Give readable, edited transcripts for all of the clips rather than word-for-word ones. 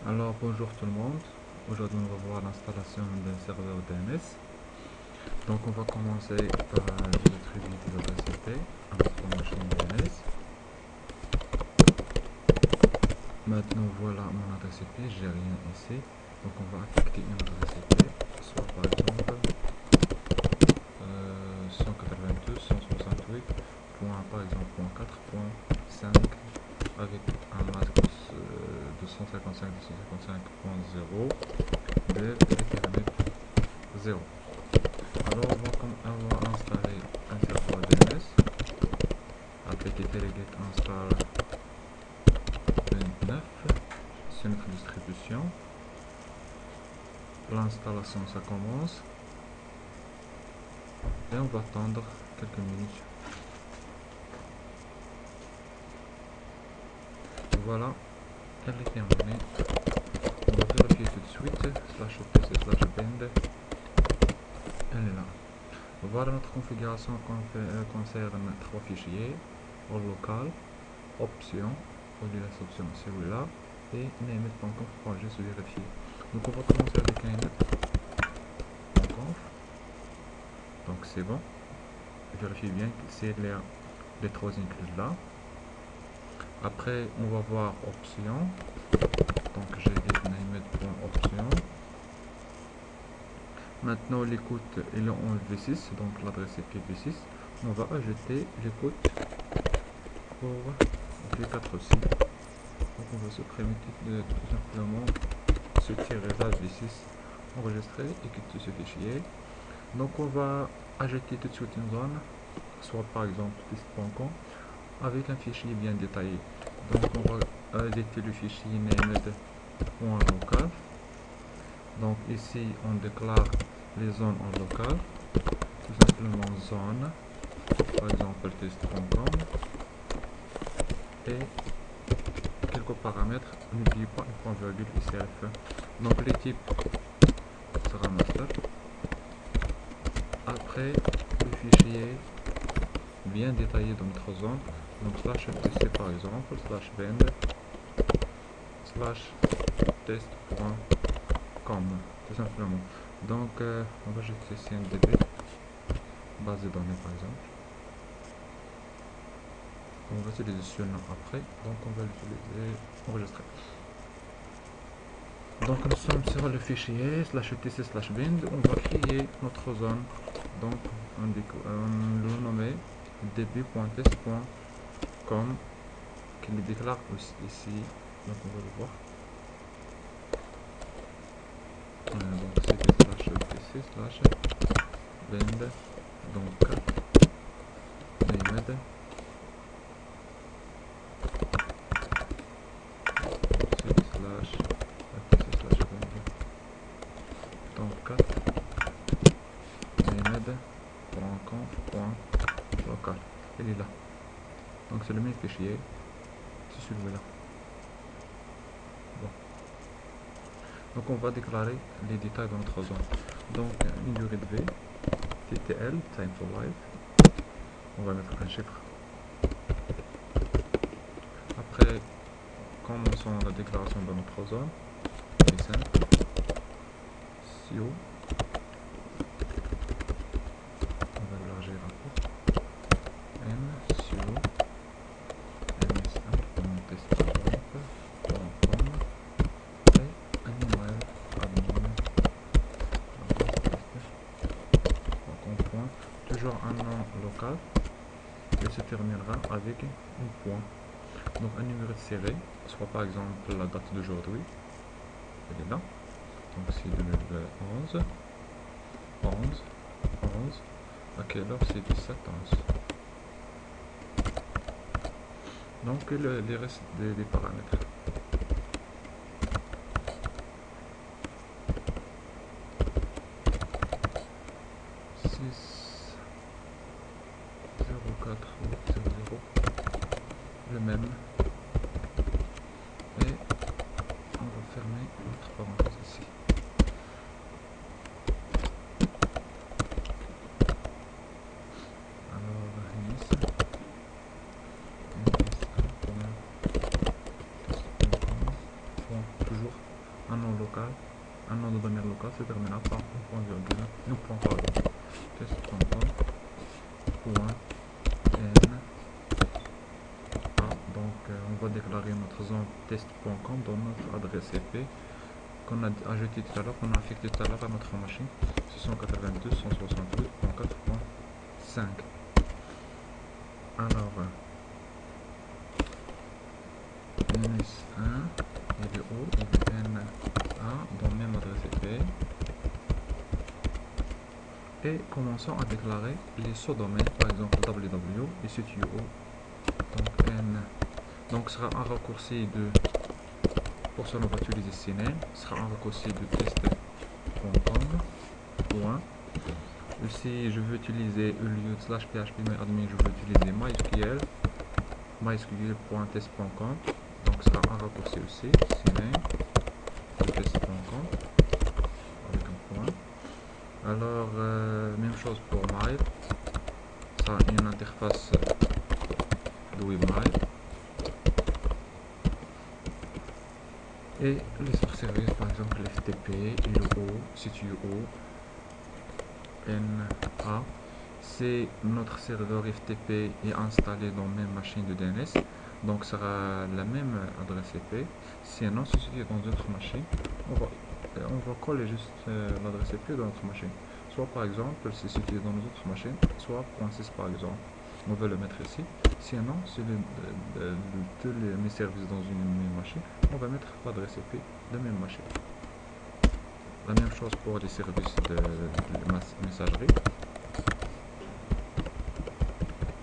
Alors bonjour tout le monde, aujourd'hui on va voir l'installation d'un serveur DNS. Donc on va commencer par attribuer des adresses IP à notre machine DNS. Maintenant voilà mon adresse IP, j'ai rien ici. Donc on va affecter une adresse IP, soit par exemple 192.168. Par exemple .4.5 avec un masque de 255.255.0 dev Ethernet 0. Alors on va installer un serveur DNS avec delegate install 29. C'est notre distribution. L'installation ça commence et on va attendre quelques minutes. Voilà, elle est terminée. On va vérifier tout de suite /pc/bind. Elle est là. Voilà, notre configuration concerne trois fichiers: au local, option, au lieu de option celui-là, et named.conf pour juste vérifier. Donc on va commencer avec named.conf. Donc c'est bon. Vérifiez bien que c'est les trois inclus là. Après on va voir option. Donc j'ai dit named.option. Maintenant l'écoute est en V6, donc l'adresse IP V6. On va ajouter l'écoute pour V4 aussi. Donc on va supprimer tout simplement ce tiret-là V6 enregistré et quitter ce fichier. Donc on va ajouter tout de suite une zone, soit par exemple test.com, avec un fichier bien détaillé. Donc on va ajouter le fichier named.local. Donc ici on déclare les zones en local, tout simplement zone, par exemple test.com, et quelques paramètres. N'oubliez pas une point virgule ICF. Donc les types sera master. Après le fichier bien détaillé dans notre zone, donc /tc par exemple, /bind, /test.com, tout simplement. Donc on va jeter CMDB, base de données par exemple. On va utiliser ce nom après, donc on va l'utiliser enregistrer. Donc nous sommes sur le fichier /tc/bind, on va créer notre zone. Donc on le nommer db.test.com qui le déclare ici. Donc on va le voir. Donc c'est /tc/bind, donc named donc named.conf.local. Il est là. Donc c'est le même fichier, c'est celui-là. Bon. Donc on va déclarer les détails de notre zone. Donc une durée de V, TTL, time to live. On va mettre un chiffre. Après, commençons la déclaration de notre zone. C'est simple. SEO. On va élargir un peu. SEO ms1.test.com et un email admin. Donc on point toujours un nom local et se terminera avec un point. Donc un numéro de série, soit par exemple la date d'aujourd'hui, elle est là. Donc c'est 2011, 11, 11, à quelle heure? C'est 17h11. Donc les restes des paramètres. Le même, et on va fermer notre parenthèse ici. Alors un nom local, un nom de domaine local se terminera par un point virgule, un point pardon, test.com point n a. Donc on va déclarer notre zone test.com dans notre adresse IP qu'on a ajouté tout à l'heure, qu'on a affecté tout à l'heure à notre machine 682.168.4.5. Alors NS1 il est où? Il est NA dans même adresse IP. Et commençons à déclarer les sous-domaines, par exemple www et CTO. Donc N, donc sera un raccourci de, pour cela on va utiliser CNAME, sera un raccourci de test.com point. Si je veux utiliser au lieu de /phpMyAdmin, je veux utiliser MySQL, mysql.test.com, donc sera un raccourci aussi, CNAME test.com avec un point. Alors même chose pour Mail, ça a une interface de WebMail. Et les autres services, par exemple l'FTP, ILO, CTO, NA. Si notre serveur FTP est installé dans la même machine de DNS, donc sera la même adresse IP. Sinon, si c'est dans une autre machine, on va coller juste l'adresse IP dans notre machine. Soit par exemple, si c'est dans une autre machine, soit .6 par exemple. On veut le mettre ici. Sinon, si tous mes services dans une même machine, on va mettre l'adresse IP de même machine. La même chose pour les services de messagerie.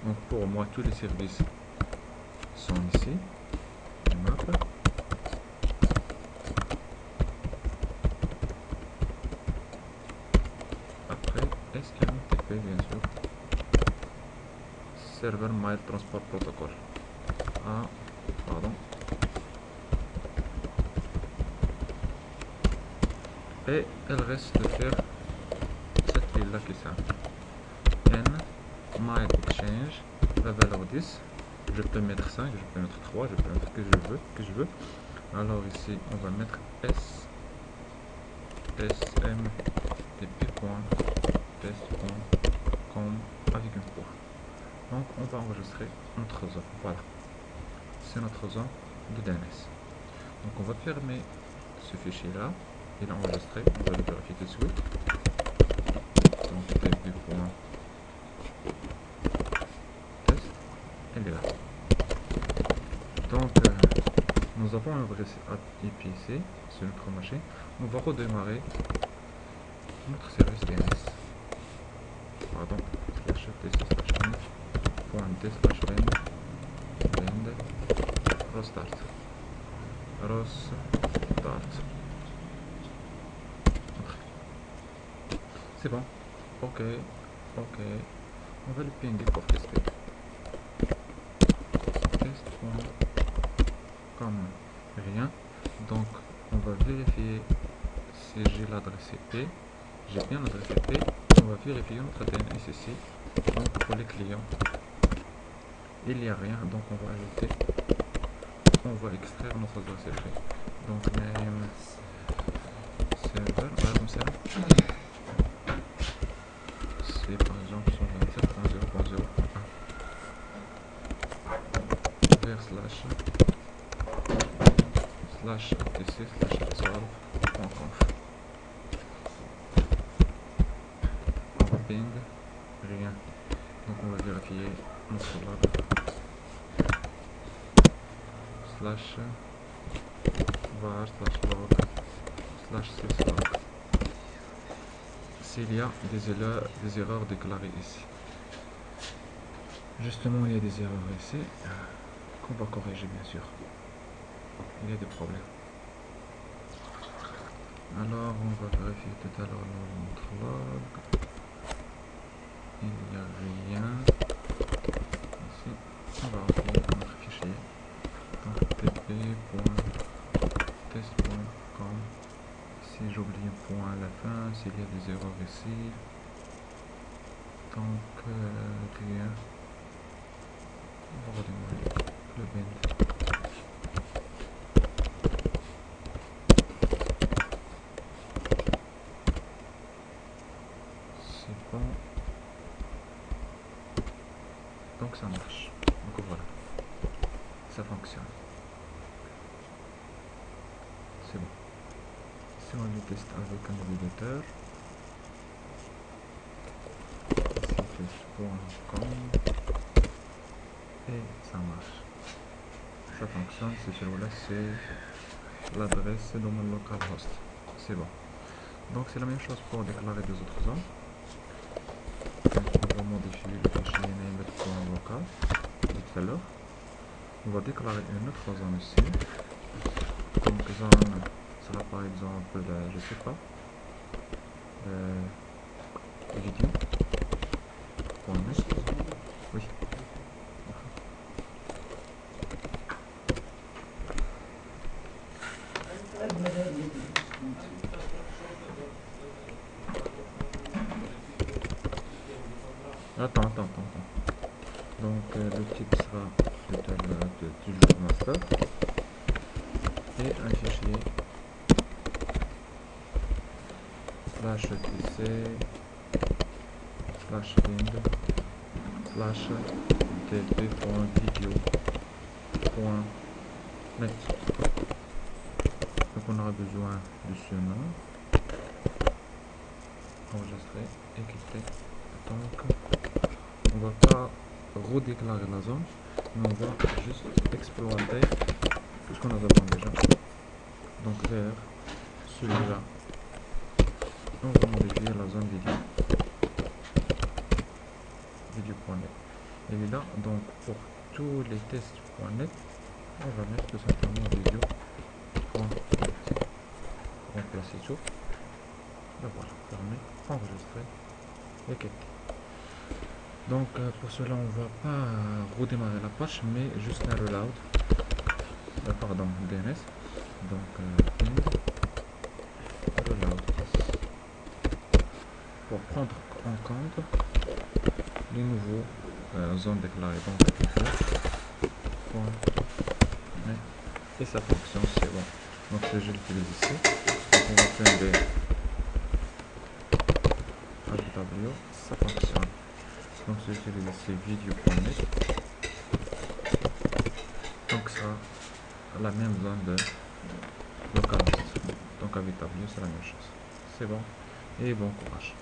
Donc pour moi, tous les services sont ici. Après, SMTP bien sûr. Server Mail Transport Protocol. Ah, pardon. Et il reste de faire cette ligne là qui est simple. N, Mail Exchange, la valeur 10. Je peux mettre 5, je peux mettre 3, je peux mettre que je veux. Alors ici, on va mettre smtp.test.com avec un point. Donc on va enregistrer notre zone. Voilà, c'est notre zone de DNS. Donc on va fermer ce fichier là. Il est enregistré, on va le vérifier tout de suite. Donc tp.test, elle est là. Donc nous avons un adresse IP ici sur notre machine. On va redémarrer notre service DNS. Pardon, /tc/n.d/bend restart. C'est bon. Ok. On va le pinguer pour tester. Test.com. Rien. Donc on va vérifier si j'ai l'adresse IP. J'ai bien l'adresse IP. On va vérifier notre DNS ici. Donc pour les clients, il n'y a rien. Donc on va ajouter. On va extraire notre adresse IP. Donc name server. Voilà comme ça. C'est par exemple 127.0.0.1 vers /etc/resolve.conf. On va ping, rien. Donc on va vérifier notre log /var/log/syslog. S'il y a des erreurs déclarées ici. Justement, il y a des erreurs ici qu'on va corriger bien sûr. Il y a des problèmes. Alors, on va vérifier tout à l'heure notre log. Il n'y a rien. Ici, on va ouvrir notre fichier. Donc, tp.test.com. Si j'oublie un point à la fin, s'il y a des erreurs ici. Donc, rien. On va redémarrer le bend. c'est bon. Si on le teste avec un navigateur, ici test.com, et ça marche. Ça fonctionne, c'est celui-là, c'est l'adresse de mon localhost. C'est bon. Donc c'est la même chose pour déclarer deux autres zones. Donc, on va modifier le fichier named.local de tout à l'heure. On va déclarer une autre zone ici. Donc zone sera par exemple, je sais pas, vidéo. Oui. Attends. Donc le type sera toujours master et un fichier slash tc slash find slash tp.video.net. Donc on aura besoin de ce nom, enregistrer et quitter. Donc on va pas redéclarer la zone, mais on va juste exploiter tout ce qu'on a déjà. Donc vers celui-là, on va modifier la zone vidéo.net. Évidemment, donc pour tous les tests.net, on va mettre tout simplement vidéo.net. Remplacer tout. Et voilà, fermer, enregistrer et quitter. Donc pour cela on va pas redémarrer la page, mais juste un reload, pardon, DNS. Donc reload pour prendre en compte les nouveaux zones déclarées. Donc et ça fonctionne, c'est bon. Donc je l'utilise ici. Donc on va prendre HW, ça fonctionne. Donc j'utilise ici vidéo.net. Donc ça la même zone de localhost. Donc avec W c'est la même chose. C'est bon et bon courage.